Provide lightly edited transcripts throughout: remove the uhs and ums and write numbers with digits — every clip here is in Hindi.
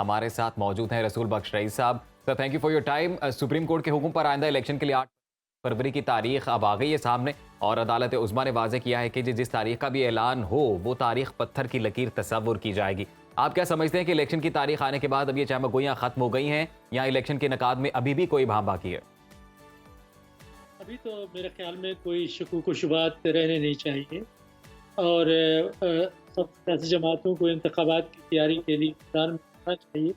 हमारे साथ मौजूद हैं रसूल बख्श रईस साहब। Sir, thank you for your time. Supreme court के हुक्म पर आइंदा इलेक्शन के लिए 8 फरवरी की तारीख अब आ गई है सामने, और अदालत उज़्मा ने वाज़ेह किया है कि जिस तारीख का भी ऐलान हो वो तारीख पत्थर की लकीर तस्वुर की जाएगी। आप क्या समझते हैं कि इलेक्शन की तारीख आने के बाद अब ये चहमगोइयाँ खत्म हो गई हैं या इलेक्शन के इनेकाद में अभी भी कोई भाम बाकी है? अभी तो मेरे ख्याल में कोई शकूक व शुबहात रहने नहीं चाहिए और सब सियासी जमातों को इंतखाबात की तैयारी के लिए इंतज़ार में रहना चाहिए।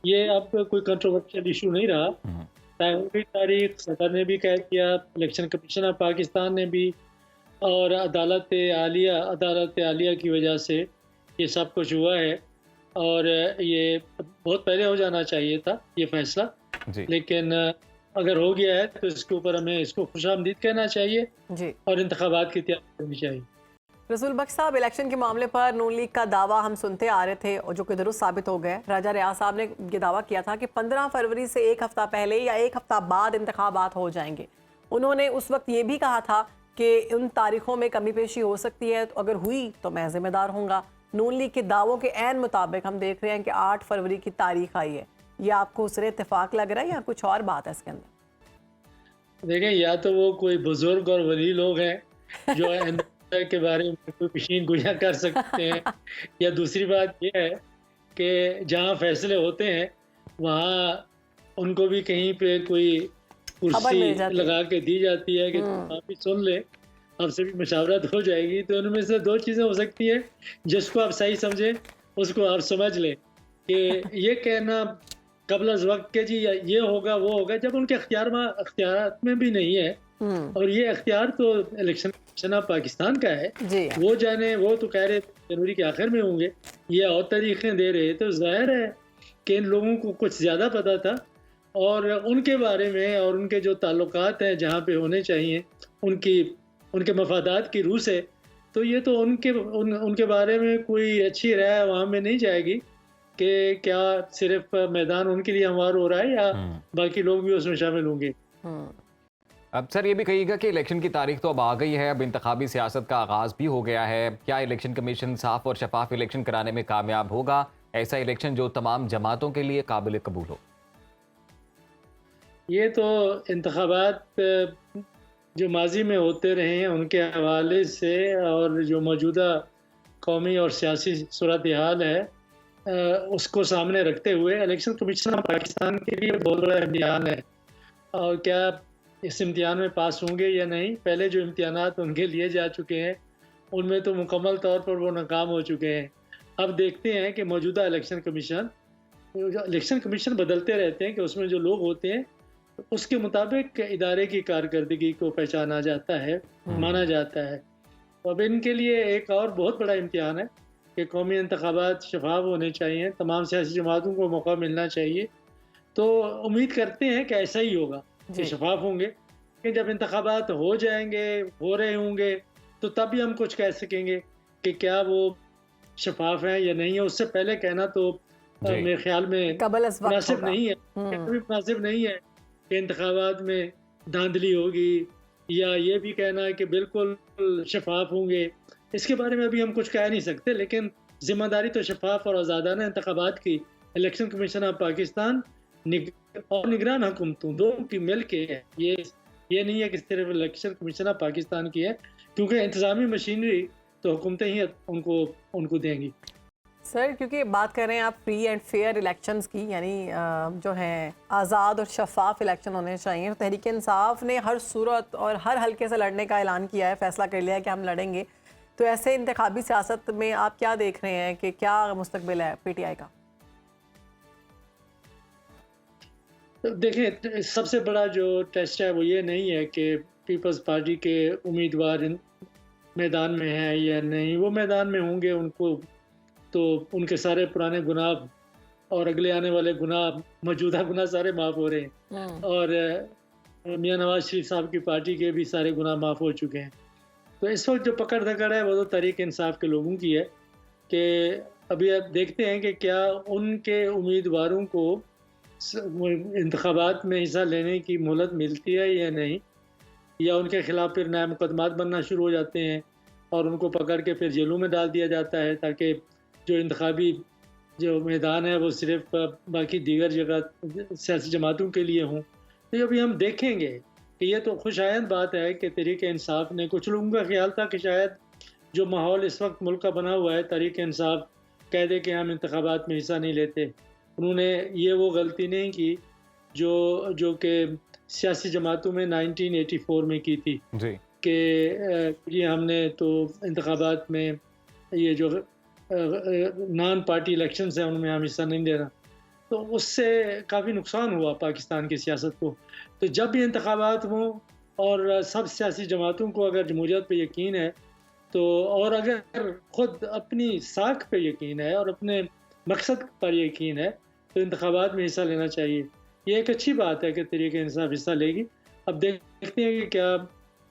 ये अब कोई कंट्रोवर्शियल इशू नहीं रहा। हम्म, तय हो गई तारीख, सदर ने भी कह दिया, इलेक्शन कमीशन ऑफ पाकिस्तान ने भी, और अदालत आलिया की वजह से ये सब कुछ हुआ है। और ये बहुत पहले हो जाना चाहिए था ये फ़ैसला, जी। लेकिन अगर हो गया है तो इसके ऊपर हमें इसको खुशामदीद कहना चाहिए जी। और इंतखाबात की तैयारी करनी चाहिए। रसूल बख्श साहब, इलेक्शन के मामले पर नून लीग का दावा हम सुनते आ रहे थे और जो कि दुरुस्त साबित हो गया। राजा रियाज साहब ने ये दावा किया था कि 15 फरवरी से एक हफ्ता पहले या एक हफ्ता बाद इंतखाबात हो जाएंगे। उन्होंने उस वक्त ये भी कहा था कि उन तारीखों में कमी पेशी हो सकती है, तो अगर हुई तो मैं जिम्मेदार हूँगा। नून लीग के दावों के ऐन मुताबिक हम देख रहे हैं कि 8 फरवरी की तारीख आई है। ये आपको उससे इत्तेफाक लग रहा है या कुछ और बात है इसके अंदर? देखें, या तो वो कोई बुजुर्ग और वली लोग हैं जो आइंदा के बारे में कोई पेशीन गोइयाँ कर सकते हैं, या दूसरी बात ये है कि जहाँ फैसले होते हैं वहाँ उनको भी कहीं पे कोई खबर कुर्सी मिल जाती है। लगा के दी जाती है कि तुम आप भी सुन ले, आपसे भी मशावरत हो जाएगी। तो उनमें से दो चीज़ें हो सकती हैं, जिसको आप सही समझें उसको आप समझ लें कि ये कहना कबल अज़ वक़्त के जी ये होगा वो होगा, जब उनके अख्तियारात में भी नहीं है। हम्म। और ये अख्तियार तो इलेक्शन कमीशन ऑफ पाकिस्तान का है, जी। वो जाने। वो तो कह रहे जनवरी के आखिर में होंगे, ये और तारीखें दे रहे, तो ज़ाहिर है कि इन लोगों को कुछ ज़्यादा पता था और उनके बारे में और उनके जो ताल्लुकात हैं जहाँ पे होने चाहिए उनकी उनके मफादात की रूह से, तो ये तो उनके बारे में कोई अच्छी राय वहाँ में नहीं जाएगी कि क्या सिर्फ मैदान उनके लिए हमवार हो रहा है या हम्म। बाकी लोग भी उसमें शामिल होंगे। हम्म। अब सर, ये भी कहिएगा कि इलेक्शन की तारीख तो अब आ गई है, अब इंतखाबी सियासत का आगाज़ भी हो गया है। क्या इलेक्शन कमीशन साफ और शफाफ इलेक्शन कराने में कामयाब होगा? ऐसा इलेक्शन जो तमाम जमातों के लिए काबिल कबूल हो? ये तो इंतखाबात जो माजी में होते रहे हैं उनके हवाले से और जो मौजूदा कौमी और सियासी सूरत हाल है उसको सामने रखते हुए इलेक्शन कमीशन ऑफ पाकिस्तान के लिए बहुत बड़ा इम्तिहान है। और क्या इस इम्तिहान में पास होंगे या नहीं? पहले जो इम्तिहानात उनके लिए जा चुके हैं उनमें तो मुकम्मल तौर पर वो नाकाम हो चुके हैं। अब देखते हैं कि मौजूदा इलेक्शन कमीशन बदलते रहते हैं कि उसमें जो लोग होते हैं उसके मुताबिक इदारे की कारकर्दगी को पहचाना जाता है, माना जाता है। तो अब इनके लिए एक और बहुत बड़ा इम्तिहान है कि कौमी इंतखाबात शफाफ होने चाहिए, तमाम सियासी जमातों को मौका मिलना चाहिए। तो उम्मीद करते हैं कि ऐसा ही होगा कि जी। शफाफ होंगे, कि जब इंतखाबात हो जाएंगे, हो रहे होंगे, तो तभी हम कुछ कह सकेंगे कि क्या वो शफाफ है या नहीं है। उससे पहले कहना तो जी। मेरे ख्याल में कबल अज़ वक्त मुनासिब होगा। नहीं है। कभी मुनासिब नहीं है कि इंतखाबात में धांधली होगी या ये भी कहना है कि बिल्कुल शफाफ होंगे। इसके बारे में अभी हम कुछ कह नहीं सकते, लेकिन ज़िम्मेदारी तो शफाफ और आज़ादाना इंतखाबात की इलेक्शन कमीशन ऑफ पाकिस्तान और निगरान हुकूमतों दोनों की मिल के है। ये नहीं है कि सिर्फ इलेक्शन कमीशन ऑफ पाकिस्तान की है, क्योंकि इंतज़ामी मशीनरी तो हुकूमतें ही उनको देंगी। सर, क्योंकि बात कर रहे हैं आप फ्री एंड फेयर इलेक्शंस की, यानी जो है आज़ाद और शफाफ इलेक्शन होने चाहिए। तो तहरीक इंसाफ ने हर सूरत और हर हल्के से लड़ने का ऐलान किया है, फैसला कर लिया है कि हम लड़ेंगे। तो ऐसे इंतखाबी सियासत में आप क्या देख रहे हैं कि क्या मुस्तकबिल है पीटीआई का? तो देखें, सबसे बड़ा जो टेस्ट है वो ये नहीं है कि पीपल्स पार्टी के उम्मीदवार मैदान में हैं या नहीं। वो मैदान में होंगे, उनको तो उनके सारे पुराने गुनाह और अगले आने वाले गुनाह, मौजूदा गुनाह सारे माफ़ हो रहे हैं। और मियां नवाज शरीफ साहब की पार्टी के भी सारे गुनाह माफ़ हो चुके हैं। तो इस वक्त जो पकड़ धकड़ है वो तो तहरीक इंसाफ के लोगों की है कि अभी आप देखते हैं कि क्या उनके उम्मीदवारों को इंतखाबात में हिस्सा लेने की मोहलत मिलती है या नहीं, या उनके खिलाफ फिर नए मुकदमात बनना शुरू हो जाते हैं और उनको पकड़ के फिर जेलों में डाल दिया जाता है ताकि जो इंतखाबी जो मैदान है वो सिर्फ बाकी दीगर जगह सियासी जमातों के लिए हों। तो अभी हम देखेंगे कि ये तो खुशायंद बात है कि तहरीक इंसाफ ने, कुछ लोगों का ख्याल था कि शायद जो माहौल इस वक्त मुल्क का बना हुआ है, तहरीक इंसाफ कह दे कि हम इंतखाबात में हिस्सा नहीं लेते। उन्होंने ये वो गलती नहीं की जो कि सियासी जमातों में 1984 में की थी जी। कि ये हमने तो इंतखाबात में ये जो नॉन पार्टी इलेक्शंस हैं उनमें हम हिस्सा नहीं लेना। तो उससे काफ़ी नुकसान हुआ पाकिस्तान की सियासत को। तो जब भी इंतखाबात हों और सब सियासी जमातों को अगर जमहूरियत पे यकीन है, तो और अगर ख़ुद अपनी साख पे यकीन है और अपने मकसद पर यकीन है, तो इंतखाबात में हिस्सा लेना चाहिए। ये एक अच्छी बात है कि तहरीक इंसाफ हिस्सा लेगी। अब देखते हैं कि क्या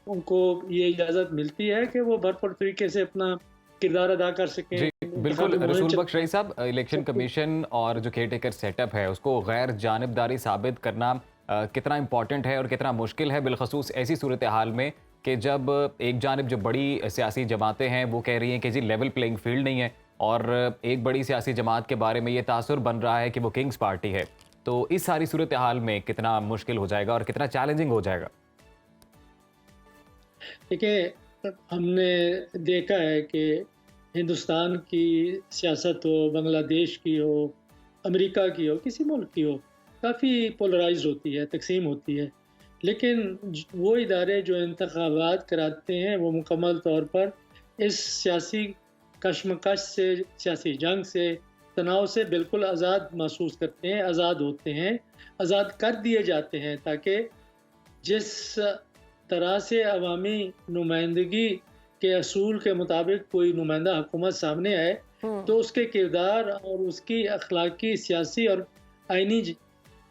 उनको ये इजाज़त मिलती है कि वो भरपूर तरीके से अपना किरदार अदा कर सकें। जी, बिल्कुल इंतखाबी रसूल मुहिम बख्श रईस साहब, इलेक्शन कमीशन और जो केयर टेकर सेटअप है उसको गैर जानिबदारी साबित करना कितना इम्पोर्टेंट है और कितना मुश्किल है, बिलखसूस ऐसी सूरत हाल में कि जब एक जानिब जो बड़ी सियासी जमातें हैं वो कह रही हैं कि जी लेवल प्लेइंग फील्ड नहीं है, और एक बड़ी सियासी जमात के बारे में ये तासुर बन रहा है कि वो किंग्स पार्टी है। तो इस सारी सूरत हाल में कितना मुश्किल हो जाएगा और कितना चैलेंजिंग हो जाएगा? देखिए, हमने देखा है कि हिंदुस्तान की सियासत हो, बांग्लादेश की हो, अमेरिका की हो, किसी मुल्क की हो, काफ़ी पोलराइज्ड होती है, तकसीम होती है। लेकिन वो इदारे जो इंतखाबात कराते हैं वो मुकम्मल तौर पर इस सियासी कशमकश से, सियासी जंग से, तनाव से बिल्कुल आज़ाद महसूस करते हैं, आज़ाद होते हैं, आज़ाद कर दिए जाते हैं, ताकि जिस तरह से अवामी नुमाइंदगी के असूल के मुताबिक कोई नुमाइंदा हुकूमत सामने आए, तो उसके किरदार और उसकी अखलाकी, सियासी और आइनी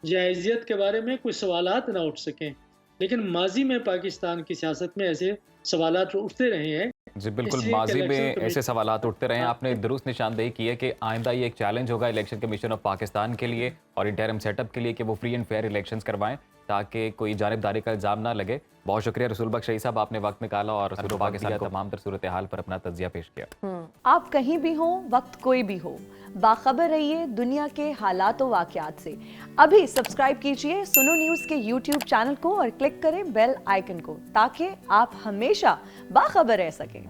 जायज़ियत के बारे में कोई सवालात ना उठ सकें। लेकिन माजी में पाकिस्तान की सियासत में ऐसे सवालात उठते रहे हैं। जी बिल्कुल, इसलिए माजी इलेक्शन में कमीशन ऐसे सवालात उठते रहे हैं। आपने दुरुस्त निशानदेही की है कि आइंदा ये एक चैलेंज होगा इलेक्शन कमीशन ऑफ पाकिस्तान के लिए और इंटरिम सेटअप के लिए कि वो फ्री एंड फेयर इलेक्शंस करवाएं ताकि कोई जानिबदारी का इल्ज़ाम ना लगे। बहुत शुक्रिया रसूल बख्श रईस साहब, आपने वक्त निकाला और पाकिस्तान को तमाम तर सूरत हाल पर अपना तज्जिया पेश किया। आप कहीं भी हो, वक्त कोई भी हो, बाखबर रहिए दुनिया के हालात व वाक़यात से। अभी सब्सक्राइब कीजिए सुनो न्यूज़ के YouTube चैनल को और क्लिक करें बेल आइकन को, ताकि आप हमेशा बाखबर रह सकें।